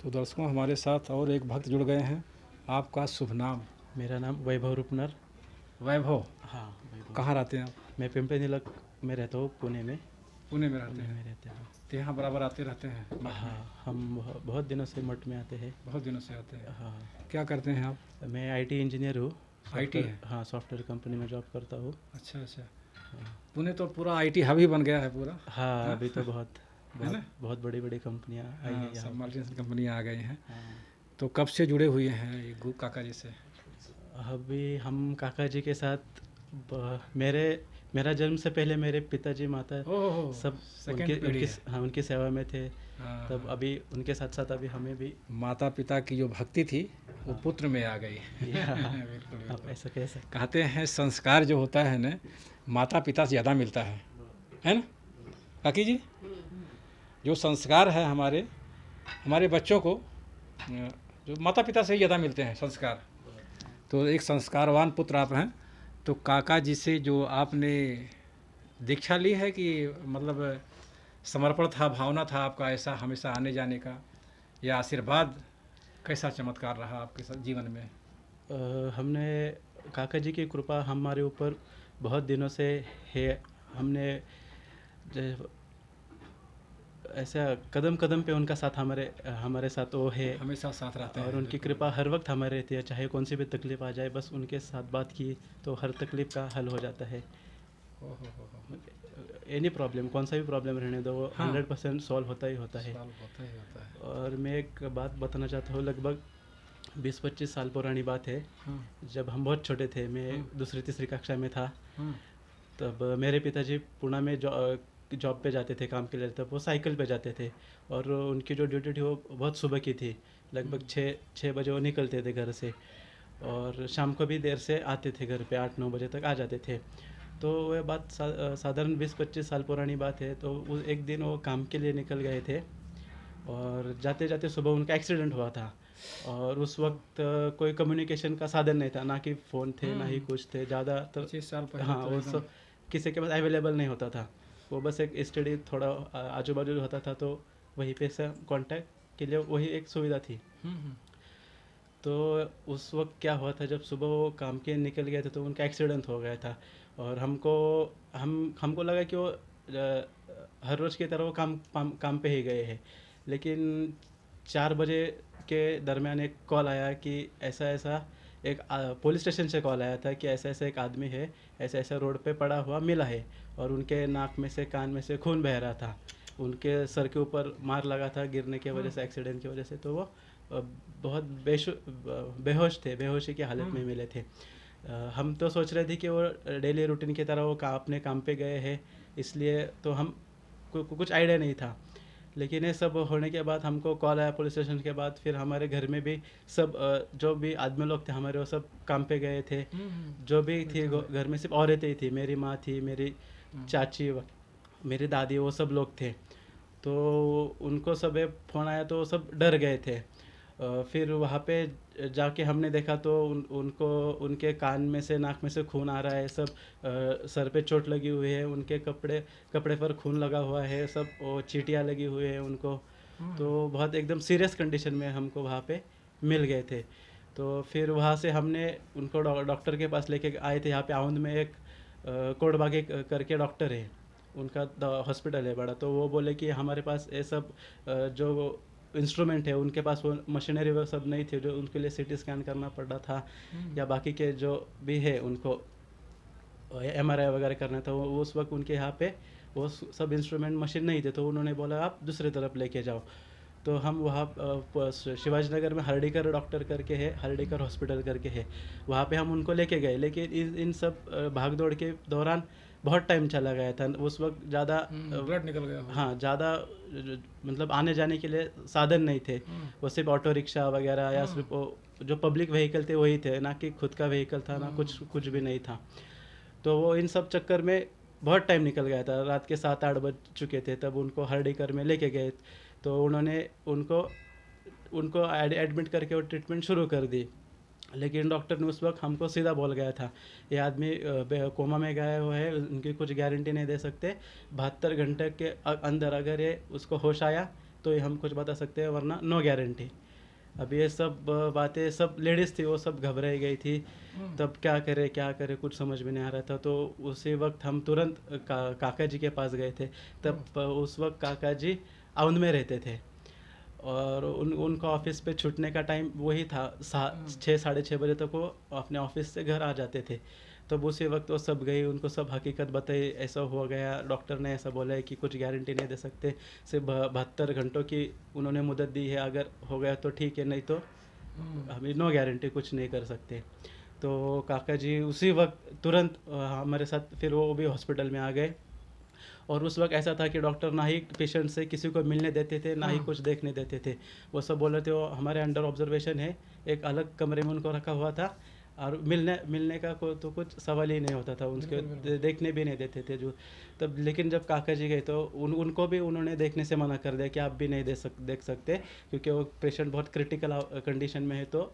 तो दर्शकों, हमारे साथ और एक भक्त जुड़ गए हैं। आपका शुभ नाम? मेरा नाम वैभव रुपनर। वैभव। हाँ, वैभव। कहाँ रहते हैं आप? मैं पिंपरी निलक में रहता हूँ, पुणे में। पुणे में रहते पुणे हैं? में रहते हैं। तो यहाँ बराबर आते रहते हैं मठ में? हाँ, हम बहुत दिनों से मठ में आते हैं। बहुत दिनों से आते हैं। हाँ, क्या करते हैं आप? मैं आईटी इंजीनियर हूँ। आईटी है? हाँ, सॉफ्टवेयर कंपनी में जॉब करता हूँ। अच्छा अच्छा। हाँ, पुणे तो पूरा आईटी हब ही बन गया है पूरा। हाँ, अभी तो बहुत है ना? बहुत बहुत बड़ी बड़ी कंपनियाँ आई हाँ, हैं यहाँ सब पर। मल्टीनेशनल कंपनियाँ आ गई हैं। हाँ, तो कब से जुड़े हुए हैं ये काका जी से? अभी हम काका जी के साथ मेरा जन्म से पहले मेरे पिताजी माता ओह, सब सेकंड पीढ़ी है। हाँ, उनकी सेवा में थे। हाँ तब हाँ। अभी उनके साथ साथ अभी हमें भी माता पिता की जो भक्ति थी वो हाँ, पुत्र में आ गई। या बिल्कुल आप बिल्कुल। ऐसा कह सकते कहते हैं संस्कार जो होता है ना, माता पिता से ज़्यादा मिलता है ना काकी जी? जो संस्कार है हमारे हमारे बच्चों को जो माता पिता से ही ज़्यादा मिलते हैं संस्कार। तो एक संस्कारवान पुत्र आप हैं। तो काका जी से जो आपने दीक्षा ली है कि मतलब समर्पण था, भावना था आपका ऐसा हमेशा आने जाने का, या आशीर्वाद कैसा चमत्कार रहा आपके साथ जीवन में? हमने काका जी की कृपा हमारे ऊपर बहुत दिनों से है। हमने ज- ऐसा कदम कदम पे उनका साथ हमारे हमारे साथ वो है। हमेशा साथ रहते और हैं। उनकी बिल्कुल कृपा हर वक्त हमारे रहती है, चाहे कौन सी भी तकलीफ़ आ जाए, बस उनके साथ बात की तो हर तकलीफ़ का हल हो जाता है। बिल्कुल। हो। एनी प्रॉब्लम, कौन सा भी प्रॉब्लम रहने दो, वो हाँ, 100% सॉल्व होता ही होता है। सवाल होता ही होता है। और मैं एक बात बताना चाहता हूँ, लगभग 20-25 साल पुरानी बात है। हाँ जब हम बहुत छोटे थे, मैं हाँ दूसरी तीसरी कक्षा में था। हाँ तब मेरे पिताजी पुणे में जॉब पे जाते थे काम के लिए। तब वो साइकिल पे जाते थे और उनकी जो ड्यूटी थी वो बहुत सुबह की थी। लगभग 6 बजे वो निकलते थे घर से और शाम को भी देर से आते थे घर पे, 8-9 बजे तक आ जाते थे। तो वह बात साधारण 20-25 साल पुरानी बात है। तो एक दिन वो काम के लिए निकल गए थे और जाते जाते सुबह उनका एक्सीडेंट हुआ था। और उस वक्त कोई कम्युनिकेशन का साधन नहीं था, ना कि फ़ोन थे ना ही कुछ थे ज़्यादा तो। 25 साल पहले हाँ, तो वो एकदम। सब किसी के पास अवेलेबल नहीं होता था। वो बस एक स्टडी थोड़ा आजू बाजू होता था, तो वहीं पे से कांटेक्ट के लिए वही एक सुविधा थी। हम्म। तो उस वक्त क्या हुआ था, जब सुबह वो काम के निकल गए थे तो उनका एक्सीडेंट हो गया था। और हमको लगा कि वो हर रोज़ की तरह वो काम पे ही गए हैं। लेकिन 4 बजे के दरमियान एक कॉल आया कि ऐसा ऐसा एक पुलिस स्टेशन से कॉल आया था कि ऐसा ऐसा एक आदमी है, ऐसा ऐसा रोड पे पड़ा हुआ मिला है और उनके नाक में से कान में से खून बह रहा था। उनके सर के ऊपर मार लगा था गिरने की वजह से, एक्सीडेंट की वजह से। तो वो अ, बहुत बेहोश थे, बेहोशी की हालत में मिले थे। हम तो सोच रहे थे कि वो डेली रूटीन की तरह वो अपने काम पे गए हैं, इसलिए तो हम कुछ आइडिया नहीं था। लेकिन ये सब होने के बाद हमको कॉल आया पुलिस स्टेशन के बाद, फिर हमारे घर में भी सब जो भी आदमी लोग थे हमारे, वो सब काम पे गए थे। जो भी थी घर में सिर्फ औरतें ही थी, मेरी माँ थी, मेरी चाची मेरी दादी, वो सब लोग थे। तो उनको सब फ़ोन आया तो वो सब डर गए थे। फिर वहाँ पे जाके हमने देखा तो उनको उनके कान में से नाक में से खून आ रहा है सब। सर पे चोट लगी हुई है, उनके कपड़े कपड़े पर खून लगा हुआ है सब, वो चींटियाँ लगी हुई है उनको। तो बहुत एकदम सीरियस कंडीशन में हमको वहाँ पे मिल गए थे। तो फिर वहाँ से हमने उनको डॉक्टर के पास लेके आए थे। यहाँ पे आउंद में एक कोडबागे करके डॉक्टर है, उनका हॉस्पिटल है बड़ा। तो वो बोले कि हमारे पास ये सब जो इंस्ट्रूमेंट है, उनके पास वो मशीनरी वो सब नहीं थे जो उनके लिए सीटी स्कैन करना पड़ रहा था, या बाकी के जो भी है उनको एमआरआई वगैरह करना था। वो उस वक्त उनके यहाँ पे वो सब इंस्ट्रूमेंट मशीन नहीं थे। तो उन्होंने बोला आप दूसरी तरफ लेके जाओ। तो हम वहाँ शिवाजी नगर में हर्डीकर डॉक्टर करके है, हर्डीकर हॉस्पिटल करके है, वहाँ पे हम उनको लेके गए। लेकिन इन सब भाग दौड़ के दौरान बहुत टाइम चला गया था उस वक्त। ज़्यादा ब्लड निकल गया होगा। हाँ, ज़्यादा मतलब आने जाने के लिए साधन नहीं थे। वो सिर्फ ऑटो रिक्शा वगैरह या सिर्फ जो पब्लिक व्हीकल थे वही थे, ना कि खुद का व्हीकल था, ना कुछ कुछ भी नहीं था। तो वो इन सब चक्कर में बहुत टाइम निकल गया था। रात के 7-8 बज चुके थे तब उनको हर्डीकर में लेके गए। तो उन्होंने उनको उनको एडमिट करके वो ट्रीटमेंट शुरू कर दी। लेकिन डॉक्टर ने उस वक्त हमको सीधा बोल गया था, ये आदमी कोमा में गया हुआ है, उनकी कुछ गारंटी नहीं दे सकते। 72 घंटे के अंदर अगर ये उसको होश आया तो ही हम कुछ बता सकते हैं, वरना नो गारंटी। अब ये सब बातें, सब लेडीज़ थी वो सब घबराई गई थी, तब क्या करे कुछ समझ में नहीं आ रहा था। तो उसी वक्त हम तुरंत काका जी के पास गए थे। तब उस वक्त काका जी अवध में रहते थे और उनका ऑफिस पे छूटने का टाइम वही था, 6-6:30 बजे तक वो अपने ऑफिस से घर आ जाते थे। तब उसी वक्त वो सब गई, उनको सब हकीकत बताई, ऐसा हो गया, डॉक्टर ने ऐसा बोला है कि कुछ गारंटी नहीं दे सकते, सिर्फ 72 घंटों की उन्होंने मुदत दी है, अगर हो गया तो ठीक है, नहीं तो हमें नो गारंटी, कुछ नहीं कर सकते। तो काका जी उसी वक्त तुरंत हमारे साथ फिर वो भी हॉस्पिटल में आ गए। और उस वक्त ऐसा था कि डॉक्टर ना ही पेशेंट से किसी को मिलने देते थे, ना ही कुछ देखने देते थे। वो सब बोल रहे थे वो हमारे अंडर ऑब्जर्वेशन है, एक अलग कमरे में उनको रखा हुआ था, और मिलने का तो कुछ सवाल ही नहीं होता था, उनके देखने भी नहीं देते थे जो। तब लेकिन जब काका जी गए तो उनको भी उन्होंने देखने से मना कर दिया कि आप भी नहीं देख सकते, क्योंकि वो पेशेंट बहुत क्रिटिकल कंडीशन में है, तो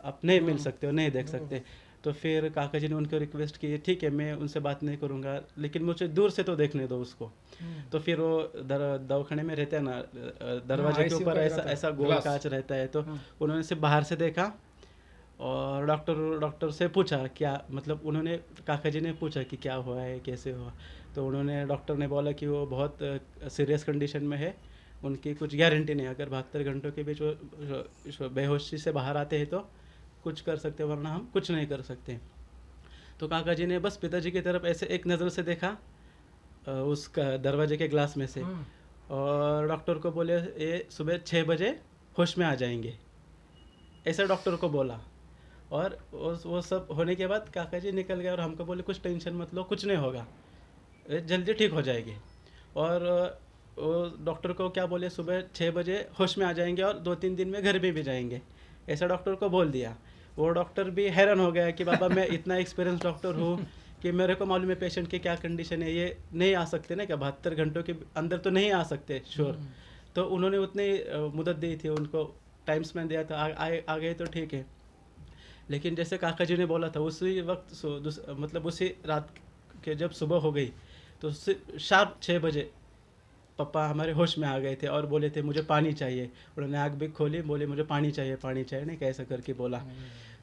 आप नहीं मिल सकते हो, नहीं देख सकते। तो फिर काका जी ने उनको रिक्वेस्ट की, ठीक है मैं उनसे बात नहीं करूँगा, लेकिन मुझे दूर से तो देखने दो उसको। तो फिर वो दवाखाने में रहते हैं ना, दरवाजे के ऊपर ऐसा गोल कांच रहता है, तो उन्होंने सिर्फ बाहर से देखा और डॉक्टर से पूछा क्या, मतलब उन्होंने काका जी ने पूछा कि क्या हुआ है, कैसे हुआ। तो डॉक्टर ने बोला कि वो बहुत सीरियस कंडीशन में है, उनकी कुछ गारंटी नहीं, अगर 72 घंटों के बीच वो बेहोशी से बाहर आते हैं तो कुछ कर सकते, वरना हम कुछ नहीं कर सकते। तो काका जी ने बस पिताजी की तरफ ऐसे एक नज़र से देखा उसका दरवाजे के ग्लास में से, और डॉक्टर को बोले ये सुबह 6 बजे होश में आ जाएंगे, ऐसा डॉक्टर को बोला। और वो सब होने के बाद काका जी निकल गए और हमको बोले कुछ टेंशन मत लो, कुछ नहीं होगा, जल्दी ठीक हो जाएगी। और वो डॉक्टर को क्या बोले, सुबह 6 बजे होश में आ जाएंगे और 2-3 दिन में घर में भी जाएंगे, ऐसा डॉक्टर को बोल दिया। वो डॉक्टर भी हैरान हो गया कि बाबा मैं इतना एक्सपीरियंस डॉक्टर हूँ कि मेरे को मालूम है पेशेंट की क्या कंडीशन है, ये नहीं आ सकते ना क्या, 72 घंटों के अंदर तो नहीं आ सकते श्योर। तो उन्होंने उतनी मुदत दी थी, उनको टाइम स्पेन दिया था, आ गए तो ठीक है। लेकिन जैसे काका जी ने बोला था उसी वक्त मतलब उसी रात के जब सुबह हो गई तो शार्प 6 बजे पापा हमारे होश में आ गए थे और बोले थे मुझे पानी चाहिए। उन्होंने आँख भी खोली, बोले मुझे पानी चाहिए नहीं कैसा करके बोला।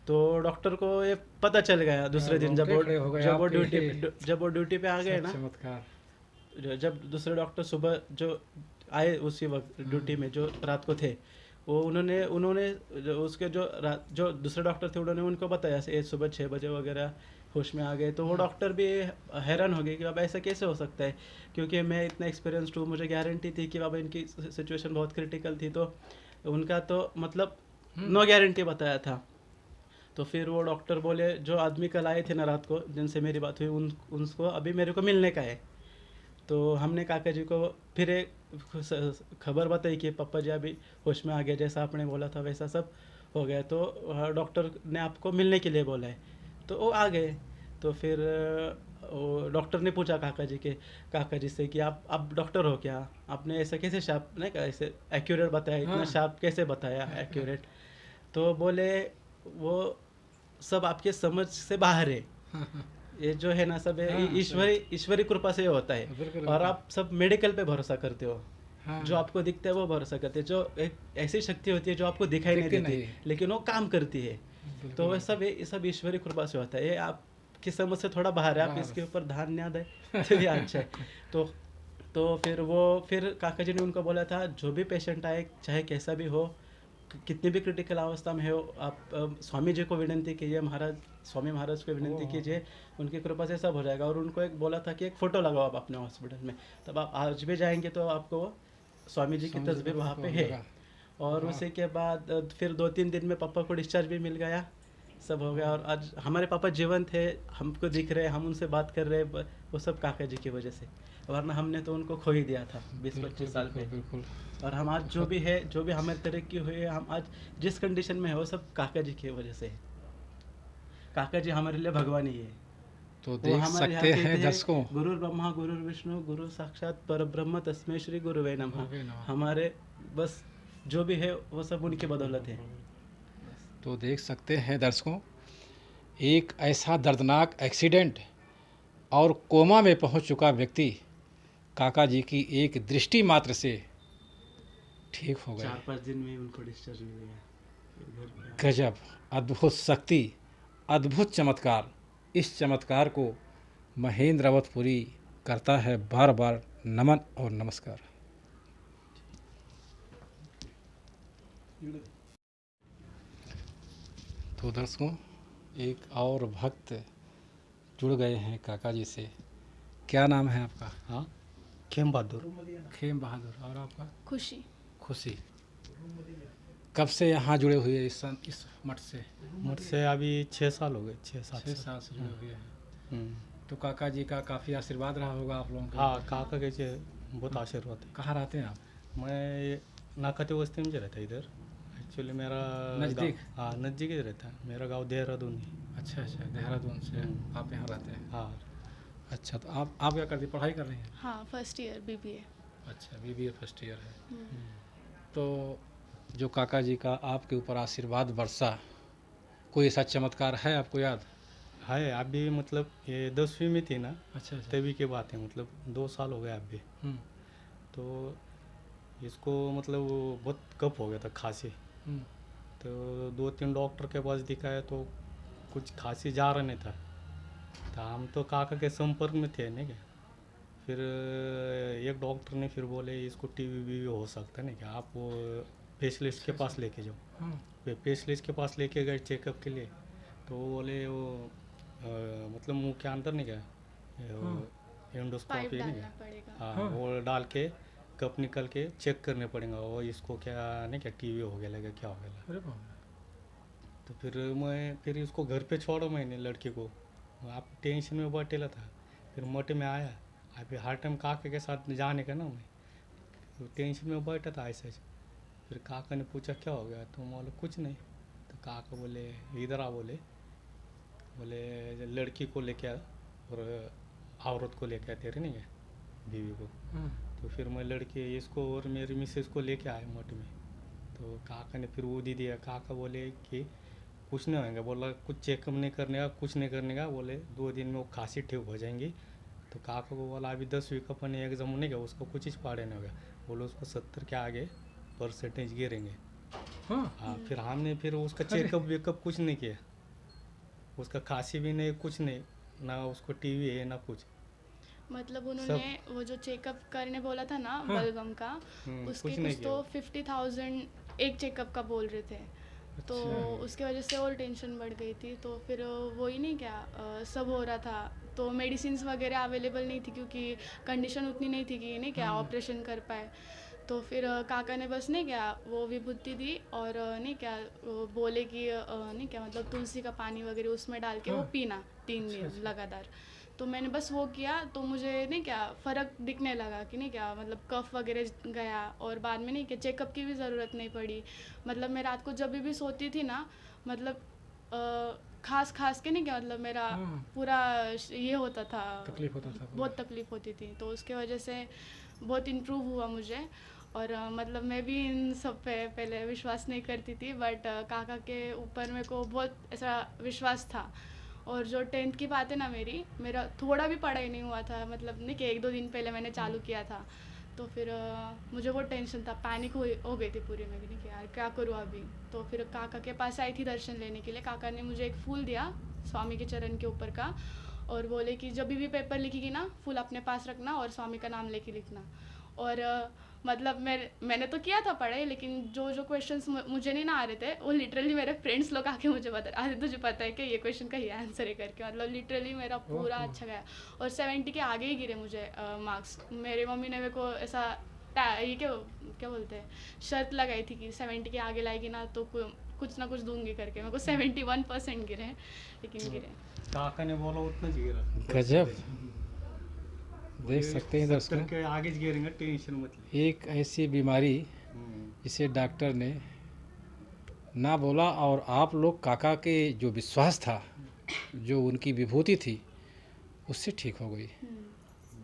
तो डॉक्टर को ये पता चल गया दूसरे दिन जब वो ड्यूटी पे आ गए ना, जब दूसरे डॉक्टर सुबह जो आए उसी वक्त ड्यूटी में जो रात को थे, वो उन्होंने उसके जो दूसरे डॉक्टर थे उन्होंने उनको बताया ये सुबह 6 बजे वगैरह होश में आ गए। तो वो डॉक्टर भी हैरान हो गए कि बाबा ऐसा कैसे हो सकता है, क्योंकि मैं इतना एक्सपीरियंस्ड हूँ, मुझे गारंटी थी कि बाबा इनकी सिचुएशन बहुत क्रिटिकल थी, तो उनका तो मतलब नो गारंटी बताया था। तो फिर वो डॉक्टर बोले जो आदमी कल आए थे ना रात को जिनसे मेरी बात हुई उनको अभी मेरे को मिलने का है। तो हमने काका जी को फिर एक खबर बताई कि पापा जी अभी होश में आ गए, जैसा आपने बोला था वैसा सब हो गया, तो डॉक्टर ने आपको मिलने के लिए बोला है। तो वो आ गए। तो फिर डॉक्टर ने पूछा काका जी से कि आप डॉक्टर हो क्या, आपने ऐसा कैसे शार्प नहीं कहा, ऐसे एक्यूरेट बताया, इतना शार्प कैसे बताया एक्यूरेट। तो बोले वो सब आपके समझ से बाहर है, ये जो है ना सब ईश्वरी कृपा से होता है, और आप सब मेडिकल पे भरोसा करते हो, जो आपको दिखता है वो भरोसा करते हैं, जो एक ऐसी शक्ति होती है जो आपको दिखाई नहीं देती लेकिन वो काम करती है, तो वह सब ईश्वरी कृपा से होता है। ये आपकी समझ से थोड़ा बाहर है, आप इसके ऊपर ध्यान नहीं दें तो भी अच्छा है। तो फिर काका जी ने उनको बोला था जो भी पेशेंट आए चाहे कैसा भी हो, कितनी भी क्रिटिकल अवस्था में हो, आप स्वामी जी को विनती कीजिए, स्वामी महाराज को विनती कीजिए, उनकी कृपा से सब हो जाएगा। और उनको एक बोला था कि एक फ़ोटो लगाओ आप अपने हॉस्पिटल में, तब आप आज भी जाएंगे तो आपको स्वामी जी की तस्वीर वहाँ पे है। और उसी के बाद फिर 2-3 दिन में पापा को डिस्चार्ज भी मिल गया, सब हो गया। और आज हमारे पापा जीवंत है, हमको दिख रहे, हम उनसे बात कर रहे, वो सब काका जी की वजह से, वरना हमने तो उनको खो ही दिया था 20-25 साल पे। बिल्कुल। और हम आज जो भी है, जो भी हमारी तरक्की हुई है, हम आज जिस कंडीशन में है वो सब काका जी की वजह से है। काका जी हमारे लिए भगवान ही है। तो देख सकते हैं दर्शकों, गुरु ब्रह्मा गुरु विष्णु गुरु साक्षात परब्रह्म तस्मै श्री गुरुवे नमः। हमारे बस जो भी है वो सब उनकी बदौलत है। तो देख सकते हैं दर्शकों, एक ऐसा दर्दनाक एक्सीडेंट और कोमा में पहुंच चुका व्यक्ति काका जी की एक दृष्टि मात्र से ठीक हो गए। 4-5 दिन में ही उनको डिस्चार्ज मिल गया, फिर घर पे आ- गजब, अद्भुत शक्ति, अद्भुत चमत्कार। इस चमत्कार को महेंद्र अवधपुरी करता है बार बार नमन और नमस्कार। तो दर्शकों, एक और भक्त जुड़ गए हैं काका जी से। क्या नाम है आपका? हाँ, खेम बहादुर। खेम बहादुर। और आपका? खुशी। खुशी। कब से यहाँ जुड़े हुए हैं इस मठ से? मुझसे अभी 6 साल हो गए, 6-7 6 साल। साल से जुड़े हुए हैं। हम्म। तो काका जी का काफ़ी आशीर्वाद रहा होगा आप लोगों का? हाँ, काका के से बहुत आशीर्वाद है। कहाँ रहते हैं आप? मैं नाकाती बस्ती में रहता इधर। एक्चुअली मेरा नज़दीक? हाँ, नज़दीक ही रहता है। मेरा गांव देहरादून है। अच्छा अच्छा, देहरादून से आप यहाँ रहते हैं? हाँ। अच्छा, तो आप क्या करती, पढ़ाई कर रही हैं? हाँ, फर्स्ट ईयर BBA। अच्छा, BBA फर्स्ट ईयर है। तो जो काका जी का आपके ऊपर आशीर्वाद बरसा, कोई ऐसा चमत्कार है आपको याद? है अभी, मतलब ये 10वीं में थी ना, अच्छा अच्छा। तभी की बात है, मतलब 2 साल हो गए अभी। हम्म, तो इसको मतलब वो बहुत कफ हो गया था, खांसी। हम्म, तो 2-3 डॉक्टर के पास दिखाया तो कुछ खांसी जा रहा नहीं था। तो हम तो काका के संपर्क में थे नहीं क्या। फिर एक डॉक्टर ने फिर बोले इसको टीबी हो सकता है नहीं क्या, आप वो स्पेशलिस्ट के पास लेके जाओ। हाँ, फिर स्पेशलिस्ट के पास लेके गए चेकअप के लिए। तो वो बोले वो मतलब मुंह के अंदर नहीं क्या पाइप एंडोस्कोपी नहीं डालना क्या, पड़ेगा। हाँ हाँ। वो डाल के कप निकल के चेक करने पड़ेगा वो इसको क्या नहीं क्या टीबी हो गया लगा, क्या हो गया। अरे बाप रे। तो फिर इसको घर पे छोड़ा मैंने लड़के को। आप टेंशन में बैठेला था। फिर मठ में आया। अभी हर टाइम काका के साथ जाने का ना मैं, तो टेंशन में बैठा था ऐसे ऐसे। फिर काका ने पूछा क्या हो गया, तो बोले कुछ नहीं। तो काका बोले इधर आ, बोले लड़की को लेके आ और औरत को लेके आ तेरे नहीं है बीवी को। हाँ, तो फिर मैं लड़के इसको और मेरी मिसेस को लेके आए मठ में। तो काका ने फिर वो दी दिया। काका बोले कि कुछ नहीं होएगा, बोला कुछ चेकअप नहीं करने का, कुछ नहीं करने का, बोले 2 दिन में वो खांसी ठीक हो जाएंगी। तो काका को बोला अभी 10वीं का अपन एग्जाम होने का, उसको कुछ ही पढ़े नहीं होगा, बोलो उसको 70 के आगे % गिरेंगे। हाँ। हाँ, फिर हमने फिर उसका अरे। चेकअप वेकअप कुछ नहीं किया। उसका खांसी भी नहीं, कुछ नहीं, ना उसको टीवी है ना कुछ। मतलब उन्होंने वो जो चेकअप करने बोला था ना, हाँ। बलगम का, उसके कुछ नहीं कुछ तो 50,000 एक चेकअप का बोल रहे थे। तो अच्छा। उसके वजह से और टेंशन बढ़ गई थी। तो फिर वो ही नहीं क्या सब हो रहा था। तो मेडिसिन्स वगैरह अवेलेबल नहीं थी क्योंकि कंडीशन उतनी नहीं थी कि नहीं क्या ऑपरेशन कर पाए। तो फिर काका ने बस नहीं क्या वो विभूति दी और नहीं क्या वो बोले कि नहीं क्या मतलब तुलसी का पानी वगैरह उसमें डाल के वो हाँ। पीना 3 दिन लगातार। तो मैंने बस वो किया तो मुझे नहीं क्या फ़र्क दिखने लगा कि नहीं क्या मतलब कफ वगैरह गया। और बाद में नहीं क्या चेकअप की भी ज़रूरत नहीं पड़ी। मतलब मैं रात को जब भी सोती थी ना, मतलब खास के नहीं क्या मतलब मेरा हाँ। पूरा ये होता था, तकलीफ होता था बहुत तकलीफ होती थी। तो उसके वजह से बहुत इम्प्रूव हुआ मुझे। और मतलब मैं भी इन सब पे पहले विश्वास नहीं करती थी, बट काका के ऊपर मेरे को बहुत ऐसा विश्वास था। और जो 10th की बात है ना, मेरा थोड़ा भी पढ़ाई नहीं हुआ था, मतलब नहीं कि 1-2 दिन पहले मैंने चालू किया था। तो फिर मुझे बहुत टेंशन था, पैनिक हो गई थी पूरी मैं भी, नहीं कि यार क्या करूँ अभी। तो फिर काका के पास आई थी दर्शन लेने के लिए। काका ने मुझे एक फूल दिया स्वामी के चरण के ऊपर का, और बोले कि जब भी पेपर लिखेगी ना फूल अपने पास रखना और स्वामी का नाम लेके लिखना। और मतलब मैंने तो किया था पढ़ाई, लेकिन जो क्वेश्चंस मुझे नहीं ना आ रहे थे वो लिटरली मेरे फ्रेंड्स लोग आके मुझे बता रहे तुझे पता है कि ये क्वेश्चन का ये आंसर है करके। मतलब लिटरली मेरा पूरा अच्छा गया और 70 के आगे ही गिरे मुझे मार्क्स। मेरे मम्मी ने मेरे को ऐसा ये क्या बोलते हैं शर्त लगाई थी कि 70 के आगे लाएगी ना तो कुछ ना कुछ दूंगी करके। मेरे को 71% गिरे, लेकिन गिरे। काका ने बोला उतना गिरा। गजब। देख सकते हैं 70 दर्शकों, के आगे गिरेंगे, टेंशन मत ले। एक ऐसी बीमारी जिसे डॉक्टर ने ना बोला और आप लोग काका के जो विश्वास था, जो उनकी विभूति थी, उससे ठीक हो गई।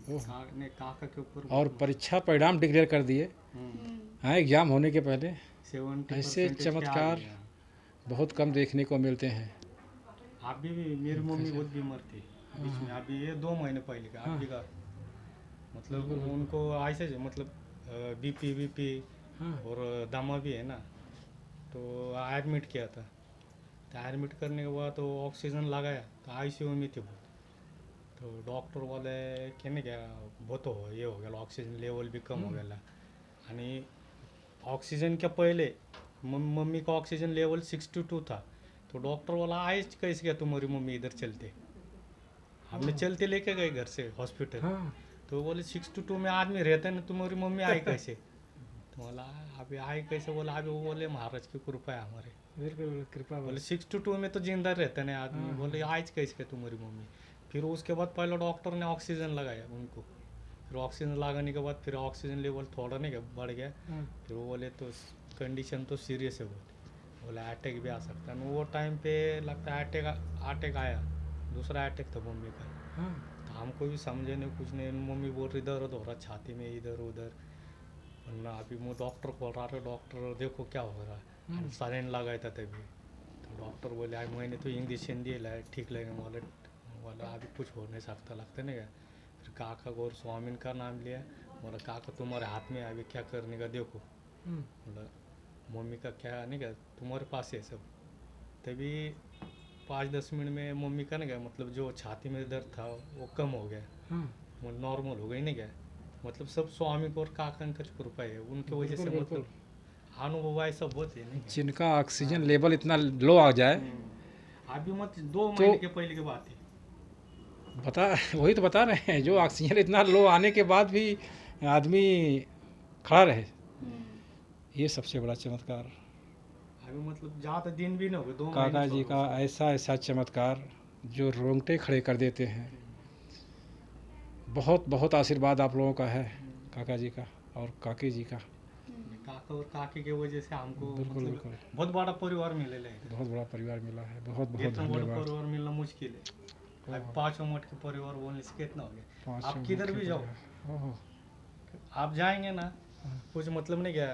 काका के ऊपर और परीक्षा परिणाम डिक्लेयर कर दिए। हाँ, एग्ज़ाम होने के पहले 70% ऐसे के चमत्कार आगे हैं। बहुत कम देखने को मिलते हैं। अभी भी मेरी मम्मी बहुत बीमार थी बीच में, अभी ये 2 महीने पहले का अभी का। मतलब उनको ऐसे मतलब बीपी हाँ। और दमा भी है ना, तो एडमिट किया था। तो एडमिट करने के बाद तो ऑक्सीजन लगाया, तो आईसीयू में थे वो। तो डॉक्टर बोले कि नहीं क्या बहुत ये हो गया, ऑक्सीजन लेवल भी कम हो गया। आणि ऑक्सीजन के पहले मम्मी का ऑक्सीजन लेवल 62 था। तो डॉक्टर बोला आज कैसे क्या तुम्हारी मम्मी इधर चलते, हमने चलते लेके गए घर से हॉस्पिटल। हाँ। तो बोले 62 में आदमी रहते ना, तुम्हारी मम्मी आई कैसे? तो बोला अभी आई कैसे? बोला अभी वो बोले महाराज की कृपा है हमारे। बिल्कुल कृपा बोले 62 में तो जिंदा रहते ना आदमी। बोले आज कैसे क्या तुम्हारी मम्मी? फिर उसके बाद पहले डॉक्टर ने ऑक्सीजन लगाया उनको। फिर ऑक्सीजन लगाने के बाद फिर ऑक्सीजन लेवल थोड़ा नहीं बढ़ गया। फिर वो बोले तो कंडीशन तो सीरियस है बहुत, बोले अटैक भी आ सकता है। वो टाइम पे लगता है अटैक आया, दूसरा अटैक था मम्मी का। हाँ। तो हमको भी समझे नहीं कुछ नहीं, मम्मी बोल रही दर्द हो रहा छाती में इधर उधर। वरना अभी वो डॉक्टर को बोल रहा, डॉक्टर देखो क्या हो रहा है, सालाइन लगाया था तभी। तो डॉक्टर बोले आज मैंने तो इंजेक्शन दिए ठीक लगेगा। बोला अभी कुछ हो नहीं सकता, लगता नहीं क्या। फिर काका को और स्वामीन का नाम लिया। बोला काका तुम्हारे हाथ में अभी क्या करने का देखो। बोला मम्मी का क्या नहीं क्या तुम्हारे पास है सब। तभी 5-10 मिनट में मम्मी का नहीं क्या मतलब जो छाती में दर्द था वो कम हो गया, वो नॉर्मल हो गई नहीं क्या। मतलब सब स्वामी को और काका का कृपा है, उनके वजह से मतलब अनुभव ऐसा बहुत है नहीं। जिनका ऑक्सीजन लेवल इतना लो आ जाए, अभी मत 2 महीने के पहले की बात है। वही तो बता रहे हैं, जो ऑक्सीजन इतना लो आने के बाद भी आदमी खड़ा रहे, ये सबसे बड़ा चमत्कार अभी मतलब ज़्यादा दिन भी नहीं हो गए, 2 काका महीने जी का ऐसा ऐसा चमत्कार जो रोंगटे खड़े कर देते हैं। बहुत बहुत आशीर्वाद आप लोगों का है काका जी का और काकी जी का। काका और काकी के वजह से हमको बिल्कुल मतलब बिल्कुल बहुत बड़ा परिवार मिले है। बहुत बड़ा परिवार मिला है, बहुत बहुत इतना बड़ा धन्यवाद। परिवार मिलना मुश्किल है। अब 5 मठ के परिवार बोलने से कितना हो गया। पाँच आप सौ किधर मुख्य भी जाओ, परिवार। ओहो, आप जाएंगे ना कुछ मतलब नहीं क्या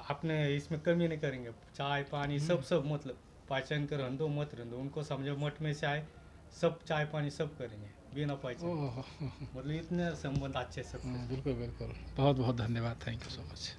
अपने इसमें कमी नहीं करेंगे। चाय पानी सब मतलब पहचान कर रन दो मत रन दो, उनको समझो मठ में से आए सब चाय पानी सब करेंगे बिना पहचान। ओहो, मतलब इतने संबंध अच्छे सब। बिल्कुल बिल्कुल, बहुत बहुत धन्यवाद, थैंक यू सो मच।